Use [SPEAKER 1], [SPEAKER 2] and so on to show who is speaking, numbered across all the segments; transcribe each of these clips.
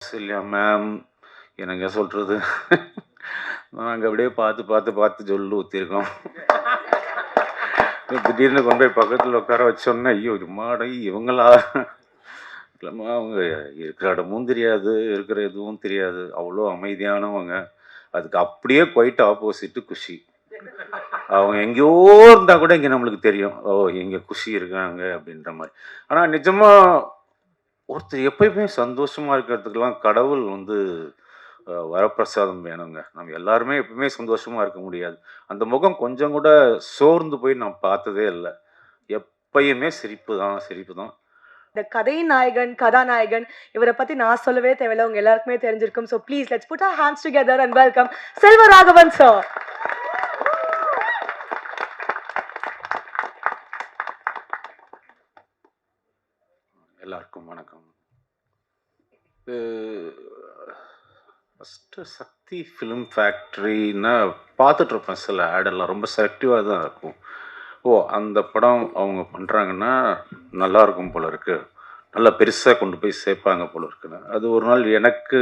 [SPEAKER 1] இல்லையா மேம், என்னங்க சொல்றது? நாங்க அப்படியே பார்த்து, பார்த்து, பார்த்து ஜொல்லு ஊத்தியிருக்கோம். திடீர்னு கொண்டு போய் பக்கத்துல உட்கார வச்சோன்னே, ஐயோ! எம்மாடி இவங்களா? இல்லம்மா அவங்க இருக்கிற இடமும் தெரியாது, இருக்கிற எதுவும் தெரியாது. அவ்வளோ அமைதியானவங்க. அதுக்கு அப்படியே குவைட் ஆப்போசிட்டு குஷி. அவங்க எங்கேயோ இருந்தா கூட இங்க நம்மளுக்கு தெரியும். ஓ! இங்க குஷி இருக்காங்க அப்படின்ற மாரி. ஆனா நிஜமா ஒருத்தர் எப்பயுமே சந்தோஷமா இருக்கிறதுக்கெல்லாம் கடவுள் வந்து வரப்பிரசாதம் வேணுங்க. நம்ம எல்லாருமே எப்பவுமே சந்தோஷமா இருக்க முடியாது. அந்த முகம் கொஞ்சம் கூட சோர்ந்து போய் நான் பார்த்ததே இல்ல. எப்பயுமே சிரிப்பு தான், சிரிப்பு தான்.
[SPEAKER 2] இந்த கதையின் நாயகன், கதாநாயகன் இவர பத்தி நான் சொல்லவே தேவையில்ல. உங்க எல்லாருக்குமே தெரிஞ்சிருக்கும். So please let's put our hands together and welcome Selvaraghavan sir.
[SPEAKER 1] எல்லாருக்கும் வணக்கம். இது ஃபஸ்ட்டு சக்தி ஃபிலிம் ஃபேக்ட்ரின்னா பார்த்துட்ருப்பேன் சில ஆடெல்லாம். ரொம்ப செலக்டிவாக தான் இருக்கும். ஓ! அந்த படம் அவங்க பண்ணுறாங்கன்னா, நல்லாயிருக்கும் போல இருக்கு. நல்லா பெருசா கொண்டு போய் சேர்ப்பாங்க போல இருக்குன்னு. அது ஒரு நாள் எனக்கு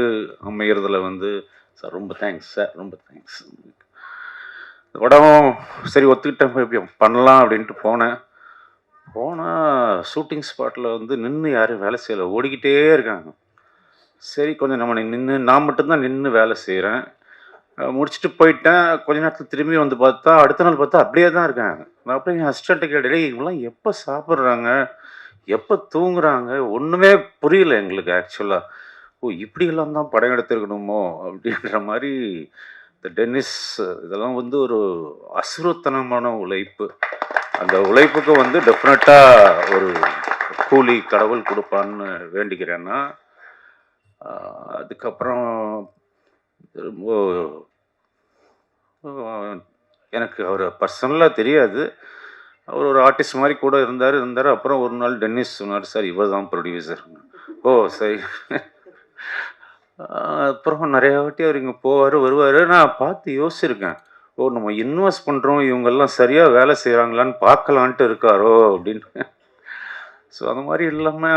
[SPEAKER 1] அமையறதுல வந்து, "சார் ரொம்ப தேங்க்ஸ் சார், ரொம்ப தேங்க்ஸ்." இந்த படம் சரி ஒத்துக்கிட்டேன், போய் பண்ணலாம் அப்படின்ட்டு போனேன். போனா ஷூட்டிங் ஸ்பாட்ல வந்து நின்னு யாரும் வேலை செய்யல. ஓடிக்கிட்டே இருக்காங்க. சரி கொஞ்சம் நம்ம நின்னு நான் மட்டும் தான் நின்னு வேலை செய்றேன். முடிச்சுட்டு போயிட்டேன். கொஞ்ச நேரத்துல திரும்பி வந்து பார்த்தா, அடுத்த நாள் பார்த்தா அப்படியே தான் இருக்காங்க. நான் அப்படியே என் அசிஸ்டன்ட்ட கேட்டேன், "டேய் இவங்கலாம் எப்ப சாப்பிடுறாங்க? எப்ப தூங்குறாங்க?" ஒண்ணுமே புரியல எங்களுக்கு ஆக்சுவலா. ஓ! இப்படியெல்லாம் தான் படம் எடுத்திருக்கணுமோ? அப்படின்ற மாரி இந்த டென்னிஸ் இதெல்லாம் வந்து ஒரு அசுரத்தனமான உழைப்பு. அந்த உழைப்புக்கு வந்து டெஃபினட்டா ஒரு கூலி கடவுள் குடுப்பான்னு வேண்டிக்கிறேன் நான். அ அதுக்கப்புறம் ரொம்ப எனக்கு அவர பர்சனலா தெரியாது. அவர் ஒரு ஆர்டிஸ்ட் மாரி கூட இருந்தாரு. அப்புறம் ஒரு நாள் டென்னிஸ் சொன்னாரு, "சார் இவர் தான் புரொடியூசர்ன்னு." ஓ! சரி. அப்புறம் நெறைய வாட்டி அவர் இங்க போவாரு, வருவாரு. நான் பார்த்து யோசிச்சிருக்கேன். ஓ! நம்ம இன்வெஸ்ட் பண்றோம், இவங்கெல்லாம் சரியா வேலை செய்றாங்களான்னு பார்க்கலான்ட்டு இருக்காரோ! அப்படின்னு. ஸோ அந்த மாரி இல்லாம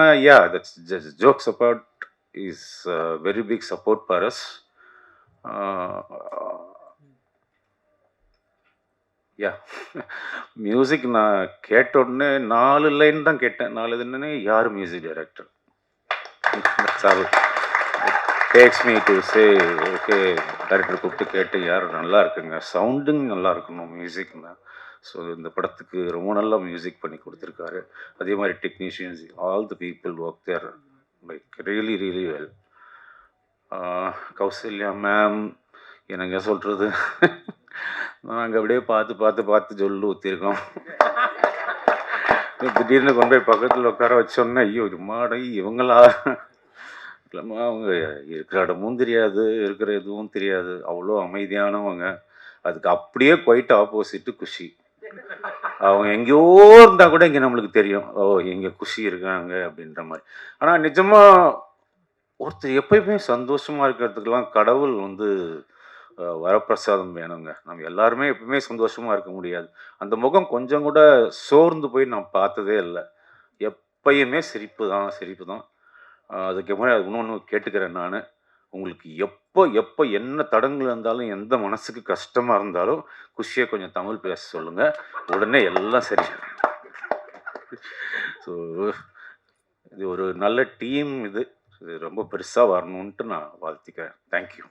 [SPEAKER 1] that's just jokes apart is very big support for us. Ah yeah music நான் கேட்ட உடனே 4 லைன் தான் கேட்டேன். 4 இது என்னன்னா, யார் music director? That's all. It takes me to say okay director கூப்பிட்டு கேட்டு யார் நல்லா இருக்குங்க. சவுண்டிங் நல்லா இருக்கணும் மியூசிக்னா. ஸோ இந்த படத்துக்கு ரொம்ப நல்லா மியூசிக் பண்ணி குடுத்துருக்காரு. அதே மாரி technicians all the people work there like really really well. Kausalya ma'am, என்னங்க சொல்றது? நாங்க அப்படியே பார்த்து, பார்த்து, பார்த்து ஜொல்லு ஊத்தியிருக்கோம். திடீர்னு கொண்டு போய் பக்கத்துல உட்கார வச்சோன்னே, ஐயோ! எம்மாடி இவங்களா? இல்லம்மா அவங்க இருக்கிற இடமும் தெரியாது, இருக்கிற எதுவும் தெரியாது. அவ்வளோ அமைதியானவங்க. அதுக்கு அப்படியே குவைட் ஆப்போசிட்டு குஷி. அவங்க எங்கேயோ இருந்தா கூட இங்க நம்மளுக்கு தெரியும். ஓ! இங்க குஷி இருக்காங்க அப்படின்ற மாரி. ஆனா நிஜமா ஒருத்தர் எப்பயுமே சந்தோஷமா இருக்கிறதுக்கெல்லாம் கடவுள் வந்து வரப்பிரசாதம் வேணுங்க. நம்ம எல்லாருமே எப்பவுமே சந்தோஷமா இருக்க முடியாது. அந்த முகம் கொஞ்சம் கூட சோர்ந்து போய் நான் பார்த்ததே இல்ல. எப்பயுமே சிரிப்பு தான், சிரிப்பு தான். அதுக்கு முன்னாடி அது இன்னொன்னு கேட்டுக்கிறேன் நானு. உங்களுக்கு எப்போ எப்போ என்ன தடங்கல் இருந்தாலும், எந்த மனசுக்கு கஷ்டமா இருந்தாலும், குஷியா கொஞ்சம் தமிழ் பேச சொல்லுங்க. உடனே எல்லாம் சரியாயிடும். ஸோ இது ஒரு நல்ல டீம் இது. இது ரொம்ப பெருசா வரணுன்ட்டு நான் வாழ்த்திக்கிறேன். Thank you.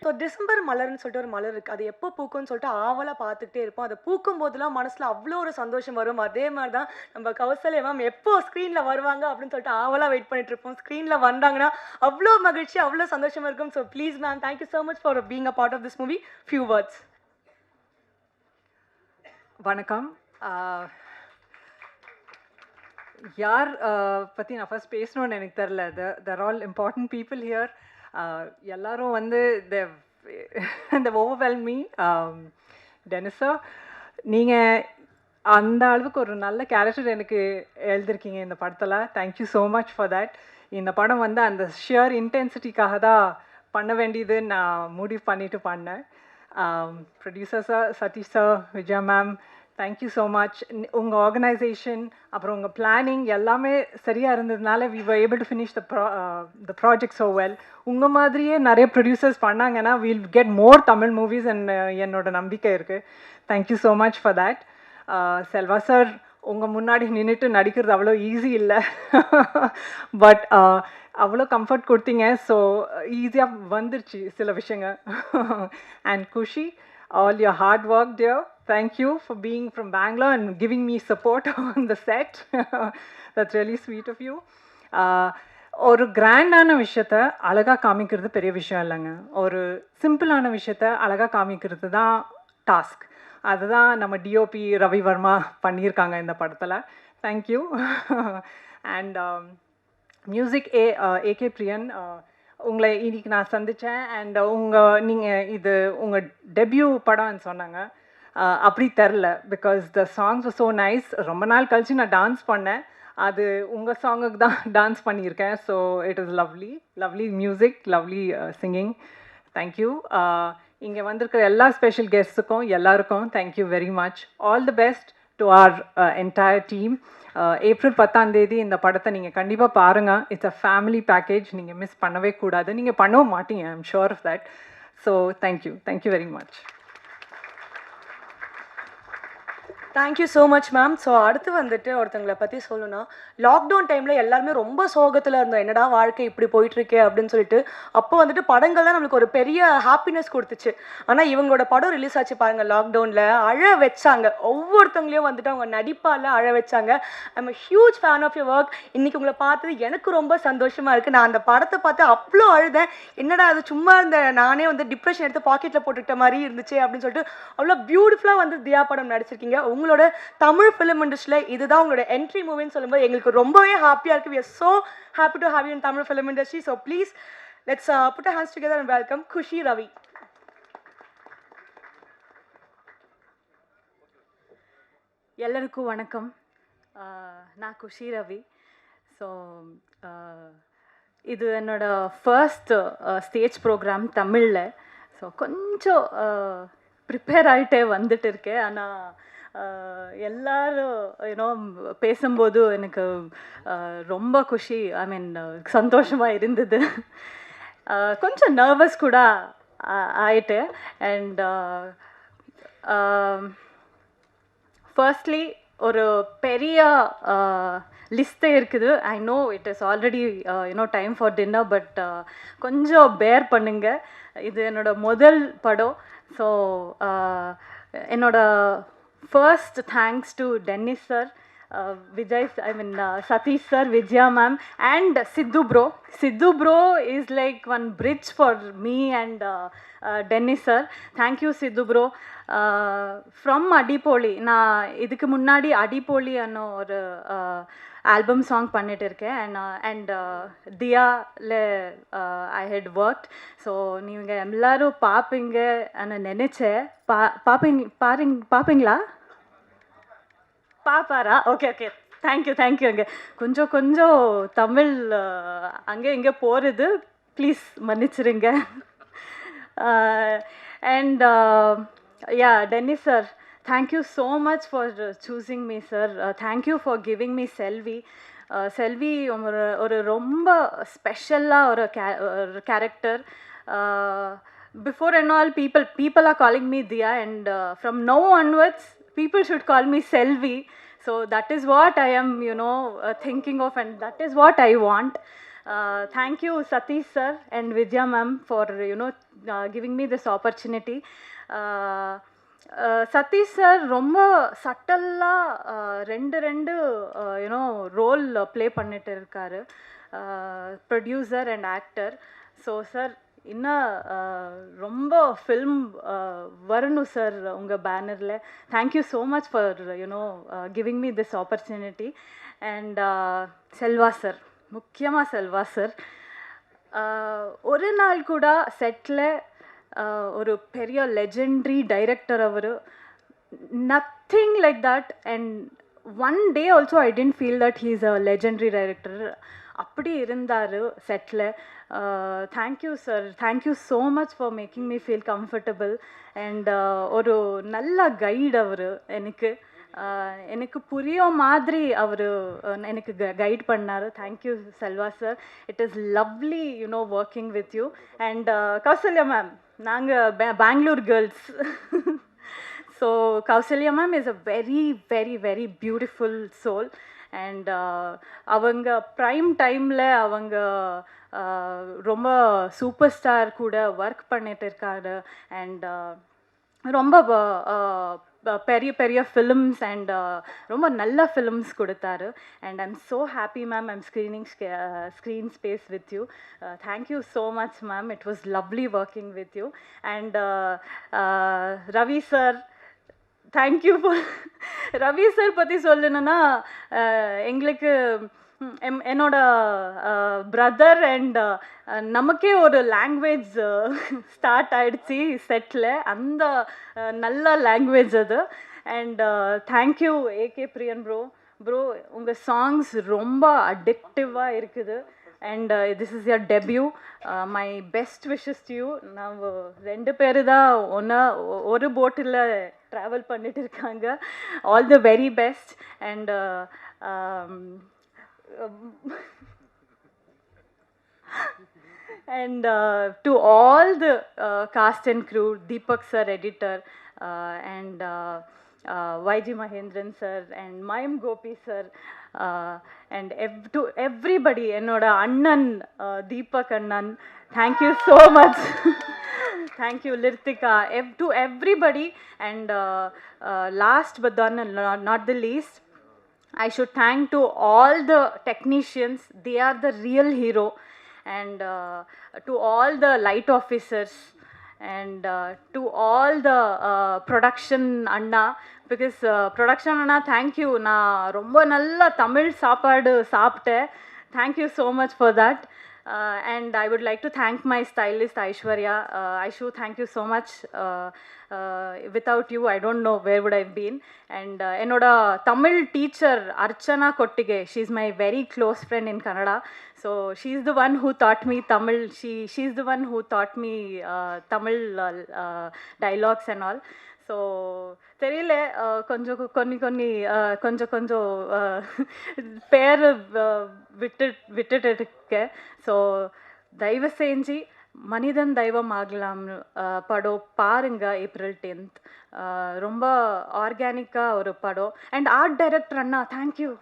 [SPEAKER 2] ஸோ டிசம்பர் மலர்ன்னு சொல்லிட்டு ஒரு மலர் இருக்கு. அது எப்போ பூக்கும்னு சொல்லிட்டு ஆவலா பார்த்துக்கிட்டே இருப்போம். அது பூக்கும் போதெல்லாம் மனசுல அவ்ளோ ஒரு சந்தோஷம் வரும். அதே மாரி தான் நம்ம கௌசல்யா மேம் எப்போ ஸ்க்ரீன்ல வருவாங்க அப்படின்னு சொல்லிட்டு ஆவலா வெயிட் பண்ணிட்டு இருப்போம். ஸ்க்ரீன்ல வந்தாங்கன்னா அவ்ளோ மகிழ்ச்சி, அவ்ளோ சந்தோஷமா இருக்கும். So please ma'am, thank you so much for being a part of this movie. Few words.
[SPEAKER 3] வணக்கம். யார் பற்றி நான் ஃபர்ஸ்ட் பேசணும்னு எனக்கு தெரில. There all important people here. எல்லாரும் வந்து இந்த ஓவர்வெல்ம் மீ. டெனிஸ் சார், நீங்கள் அந்த அளவுக்கு ஒரு நல்ல கேரக்டர் எனக்கு எழுதிருக்கீங்க இந்த படத்தில். Thank you so much for that. இந்த படம் வந்து அந்த ஷியர் இன்டென்சிட்டிக்காக தான் பண்ண வேண்டியதுன்னு நான் முடிவு பண்ணிட்டு பண்ணேன். Producer sir, Satish sir, Vijaya ma'am, thank you so much. உங்கள் ஆர்கனைசேஷன் அப்புறம் உங்கள் பிளானிங் எல்லாமே சரியாக இருந்ததுனால we were able to finish the project so well. உங்கள் மாதிரியே நிறைய ப்ரொடியூசர்ஸ் பண்ணாங்கன்னா we'll get more Tamil movies and என்னோட நம்பிக்கை இருக்குது. Thank you so much for that. Selva sir, உங்கள் முன்னாடி நின்றுட்டு நடிக்கிறது அவ்வளோ ஈஸி இல்லை, பட் அவ்வளோ கம்ஃபர்ட் கொடுத்தீங்க. ஸோ ஈஸியாக வந்துருச்சு சில விஷயங்க. And Khushi, all your hard work, dear. Thank you for being from Bangalore and giving me support on the set. That's really sweet of you. ஒரு கிராண்டான விஷயத்த அழகாக காமிக்கிறது பெரிய விஷயம் இல்லைங்க. ஒரு சிம்பிளான விஷயத்த அழகாக காமிக்கிறது தான் டாஸ்க். அதுதான் நம்ம டிஓபி ரவி வர்மா பண்ணியிருக்காங்க இந்த படத்தில். தேங்க்யூ. அண்ட் மியூசிக் ஏகே பிரியன், உங்களை இன்னைக்கு நான் சந்தித்தேன். அண்ட் இது உங்கள் டெபியூ படம்னு சொன்னாங்க. அப்படி தெரில, because the songs var so nice. ரொம்ப நாள் கழிச்சு நான் டான்ஸ் பண்ணேன். அது உங்கள் சாங்குக்கு தான் டான்ஸ் பண்ணியிருக்கேன். So it is lovely, lovely music, lovely singing. Thank you. இங்கே வந்திருக்கிற எல்லா ஸ்பெஷல் கெஸ்ட்டுக்கும் எல்லாருக்கும் thank you very much. All the best to our entire team. April 10 இந்த படத்தை நீங்கள் கண்டிப்பாக பாருங்கள். It's a family package. நீங்கள் மிஸ் பண்ணவே கூடாது. நீங்கள் பண்ணவும் மாட்டீங்க, I am sure of that. So thank you very much.
[SPEAKER 2] Thank you so much ma'am. So அடுத்து வந்துட்டு ஒருத்தங்களை பற்றி சொல்லணும்னா, லாக்டவுன் டைமில் எல்லாருமே ரொம்ப சோகத்தில் இருந்தோம். என்னடா வாழ்க்கை இப்படி போயிட்டுருக்கே அப்படின்னு சொல்லிட்டு. அப்போ வந்துட்டு படங்கள் தான் நம்மளுக்கு ஒரு பெரிய ஹாப்பினஸ் கொடுத்துச்சு. ஆனால் இவங்களோட படம் ரிலீஸ் ஆச்சு பாருங்கள் லாக்டவுனில், அழ வச்சாங்க. ஒவ்வொருத்தவங்களையும் வந்துட்டு அவங்க நடிப்பால் அழ வச்சாங்க. I'm a huge fan of your work. இன்றைக்கி உங்களை பார்த்தது எனக்கு ரொம்ப சந்தோஷமாக இருக்குது. நான் அந்த படத்தை பார்த்து அவ்வளோ அழுதேன். என்னடா அது சும்மா இருந்த நானே வந்து டிப்ரெஷன் எடுத்து பாக்கெட்டில் போட்டுக்கிட்ட மாதிரி இருந்துச்சு அப்படின்னு சொல்லிட்டு அவ்வளோ பியூட்டிஃபுல்லாக வந்து தியா படம் நடிச்சிருக்கீங்க. உங்களோட தமிழ் ஃபிலிம் இண்டஸ்ட்ரியில் இதுதான் உங்களோட என்ட்ரி மூவின்னு சொல்லும்போது எங்களுக்கு ரொம்பவே ஹாப்பியாக இருக்குது. we are so happy to have you in Tamil film industry. So please let's put our hands together and welcome Kushi Ravi.
[SPEAKER 4] எல்லாருக்கும் வணக்கம். நான் குஷி ரவி. ஸோ இது என்னோட ஃபர்ஸ்ட் ஸ்டேஜ் ப்ரோக்ராம் தமிழில். ஸோ கொஞ்சம் ப்ரிப்பேர் ஆகிட்டே வந்துட்டு இருக்கேன். ஆனால் எல்லாரும் யூனோ பேசும்போது எனக்கு ரொம்ப குஷி, ஐ மீன் சந்தோஷமாக இருந்தது. கொஞ்சம் நர்வஸ் கூட ஆயிட்டு. அண்ட் ஃபர்ஸ்ட்லி ஒரு பெரிய லிஸ்ட்டே இருக்குது. I know it is already time for dinner, but கொஞ்சம் பேர் பண்ணுங்க. இது என்னோட முதல் படம். ஸோ என்னோட first thanks to Dennis sir, Vijay, I mean Satish sir, Vijaya ma'am and Sidhu bro. Sidhu bro is like one bridge for me and Dennis sir. Thank you Sidhu bro. From Adipoli, நான் இதுக்கு முன்னாடி அடிப்போலி அன்ன ஒரு album song பண்ணிட்டு இருக்கேன். And தியால I had work. So நீங்கள் எல்லாரும் பார்ப்பீங்க நினச்சேன். பார்ப்பீங்களா? பாப்பாரா? Okay okay, thank you. அங்கே கொஞ்சம் தமிழ் அங்கே இங்கே போகிறது, ப்ளீஸ் மன்னிச்சிருங்க. And yeah, Dennis sir, thank you so much for choosing me sir. Thank you for giving me Selvi. Selvi ஒரு ரொம்ப ஸ்பெஷலாக ஒரு character. Before and all, people are calling me Diya, and from now onwards people should call me Selvi. So that is what I am thinking of, and that is what I want. Thank you Satish sir and Vijaya ma'am for giving me this opportunity. Satish sir ரொம்ப சட்டலாக ரெண்டு role play பண்ணிட்டு இருக்காரு, producer and actor. So sir இன்னும் ரொம்ப film வரணும் சார் உங்கள் பேனரில். Thank you so much for giving me this opportunity. And Selva sir, முக்கியமாக செல்வா சார், ஒரு நாள் கூட செட்டில் ஒரு பெரிய லெஜெண்டரி டைரக்டர் அவர், nothing like that. And one day also I tend feel that he is a legendary director. அப்படி இருந்தார் செட்டில். Thank you sir, thank you so much for making me feel comfortable. And ஒரு நல்ல கைடு அவர் எனக்கு. எனக்கு புரிய மாதிரி அவர் எனக்கு கைட் பண்ணார். Thank you Selva sir. It is lovely you know working with you. And Kausalya ma'am, நாங்கள் Bangalore girls. So Kausalya ma'am is a very very very beautiful soul. And அவங்க ப்ரைம் டைமில் அவங்க ரொம்ப சூப்பர் ஸ்டார் கூட ஒர்க் பண்ணிட்டு இருக்காரு. அண்ட் ரொம்ப பெரிய பெரிய ஃபிலிம்ஸ் அண்ட் ரொம்ப நல்ல ஃபிலிம்ஸ் கொடுத்தாரு. And I'm so happy ma'am, I'm screen space with you. Thank you so much ma'am. It was lovely working with you. And Ravi sir, thank you for Ravi sir பற்றி சொல்லணுன்னா எங்களுக்கு என்னோட பிரதர் அண்ட் நமக்கே ஒரு லாங்குவேஜ் ஸ்டார்ட் ஆகிடுச்சி செட்டில். அந்த நல்ல லாங்குவேஜ் அது. And thank you AK Priyan bro, உங்கள் சாங்ஸ் ரொம்ப அடிக்டிவாக இருக்குது. And this is your debut. My best wishes to you. நான் 2 பேர் தான் ஒரு போட்டில் ட்ராவல் பண்ணிட்டு இருக்காங்க. All the very best. And and to all the cast and crew, Deepak sir, editor, and YG Mahendran sir, and Mayam Gopi sir, and to everybody, enoda annan Deepak annan, thank you so much. Thank you Lirtika, to everybody. And last but not the least, I should thank to all the technicians. They are the real hero. And to all the light officers, and to all the production anna, because production anna, thank you. Na romba nalla Tamil saapadu saapte. Thank you so much for that. And I would like to thank my stylist Aishwarya. Aishu, thank you so much. Without you, I don't know where would I have been. And enoda Tamil teacher Archana Kottige, she's my very close friend in Kannada. So she's the one who taught me Tamil. She's the one who taught me Tamil dialogues and all. So தெரியல, கொஞ்சம் பேர் விட்டுட்டு இருக்கேன். So தயவு செஞ்சு மனிதன் தெய்வம் ஆகலாம் படம் பாருங்க. April 10th ரொம்ப ஆர்கானிக்காக ஒரு படம். அண்ட் ஆர்ட் டைரக்டர் அண்ணா, தேங்க்யூ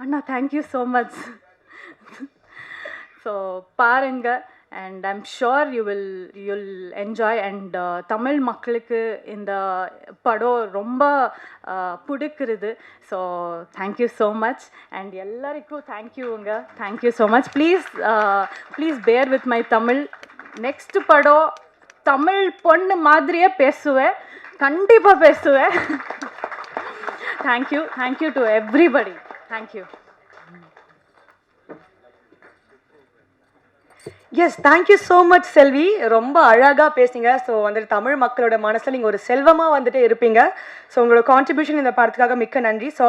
[SPEAKER 4] அண்ணா, தேங்க்யூ ஸோ மச். ஸோ பாருங்க. And I'm sure you'll enjoy. And Tamil மக்களுக்கு இந்த படம் ரொம்ப பிடிக்கிறது. So thank you so much. And எல்லாருக்கும் தேங்க்யூங்க, thank you so much. Please bear with my Tamil. Next படம் தமிழ் பொண்ணு மாதிரியே பேசுவேன், கண்டிப்பாக பேசுவேன். Thank you to everybody. Thank you.
[SPEAKER 2] Yes, thank you so much Selvi. ரொம்ப அழகாக பேசுங்க. ஸோ வந்துட்டு தமிழ் மக்களோட மனசில் நீங்கள் ஒரு செல்வமாக வந்துட்டு இருப்பீங்க. ஸோ உங்களோட கான்ட்ரிபியூஷன் இந்த படத்துக்காக மிக்க நன்றி. ஸோ